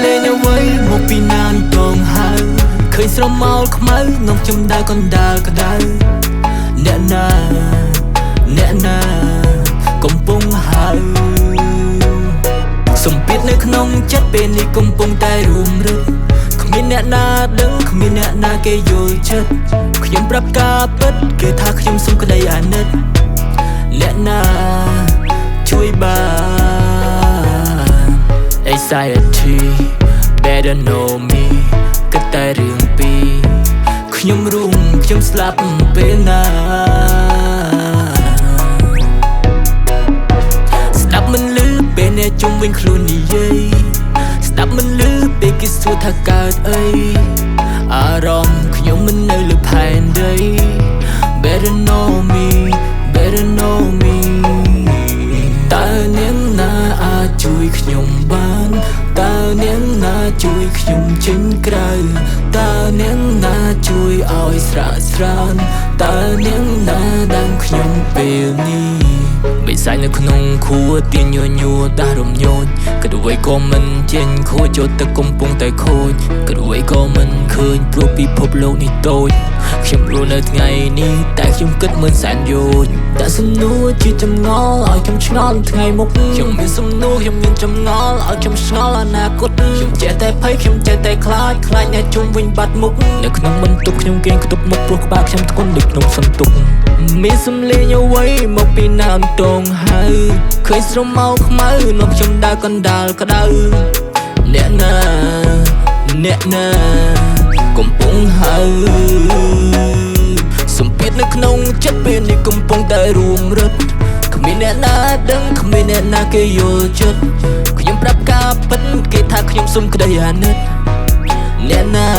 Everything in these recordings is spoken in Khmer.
លេងអ្វីមកពីណានតងហៅឃើញស្រមោលខ្មៅងំខ្ញុំដើរកណ្ដាលក្តៅអ្នកណាកំពុងហៅសម្ពាធនៅក្នុងចិត្តពេលនេះកំពុងតែរួមរឹកគ្មានអ្នកណាដឹងគ្មានអ្នកណាគេយល់ចិត្តខ្ញុំប្រាប់ការពិតគេថាខ្ញុំសុំក្តីអាណិតអ្នកណាជួយបាន Anxiety better know me គិតតែរឿងពីរខ្ញុំរុំខ្ញុំស្លាប់ពេលណាស្ដាប់មិនលឺពេលអ្នកជុំវិញខ្លួននិយាយស្ដាប់មិនលឺពេលគេសួរថាកើតអីអារម្មណ៍ខ្ញុំមិននៅលើផែនដី Better know me better know me តើអ្នកណាអាចជួយខ្ញុំបានតើអ្នកណាជួយខ្ញុំចេញក្រៅតើអ្នកណាជួយឲ្យស្រាកស្រានតើអ្នកណាដឹងខ្ញុំពេលនេះបិសាចនៅក្នុងខួរទាញញួរដាស់រំញោចគិតអ្វីក៏មិនចេញខួរចូលទឹកកំពុងតែខូចគិតអ្វីក៏មិនឃើញព្រោះពិភពលោកនេះតូចខ្ញុំរស់នៅថ្ងៃនេះតែខ្ញុំគិតមិនសែនយោជតែសំណួរជាចម្ងល់ឲ្យខ្ញុំឆ្ងល់ថ្ងៃមុខខ្ញុំមានសំណួរខ្ញុំមានចម្ងល់ឲ្យខ្ញុំឆ្ងល់អនាគតខ្ញុំចេះតែភ័យខ្ញុំចេះតែខ្លាចអ្នកជុំវិញបាត់មុខនៅក្នុងបន្ទប់ខ្ញុំគេងខ្ទប់មុខព្រោះក្បាលខ្ញុំធ្ងន់ដូចក្នុងសន្ទុកមានសំឡេងអ្វីមកពីណានតងហៅឃើញស្រមោលខ្មៅនាំខ្ញុំដើរកណ្ដាលក្តៅអ្នកណាកំពុងហៅសម្ពាធនៅក្នុងចិត្តពេលនេះកំពុងតែរួមរឹតគ្មានអ្នកណាដឹងគ្មានអ្នកណាគេយល់ចិត្តខ្ញុំប្រាប់ការពិតគេថាខ្ញុំសុំក្តីអាណិតអ្នកណា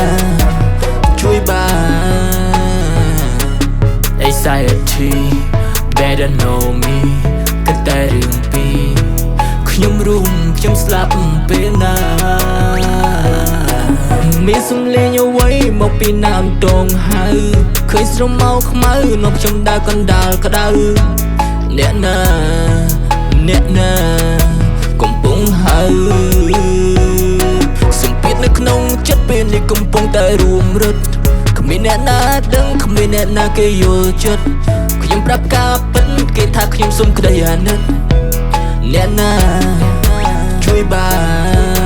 ជួយបាន Anxiety better know me គិតតែរឿងពីរខ្ញុំរួមខ្ញុំស្លាប់ពេលណាមានសំឡេងអ្វីមកពីណានតងហៅឃើញស្រមោលខ្មៅនាំខ្ញុំដើរកណ្ដាលក្តៅអ្នកណាកំពុងហៅសម្ពាធនៅក្នុងចិត្តពេលនេះកំពុងតែរួមរឹតគ្មានអ្នកណាដឹងគ្មានអ្នកណាគេយល់ចិត្តខ្ញុំប្រាប់ការពិតគេថាខ្ញុំសុំក្តីអាណិតអ្នកណាជួយបាន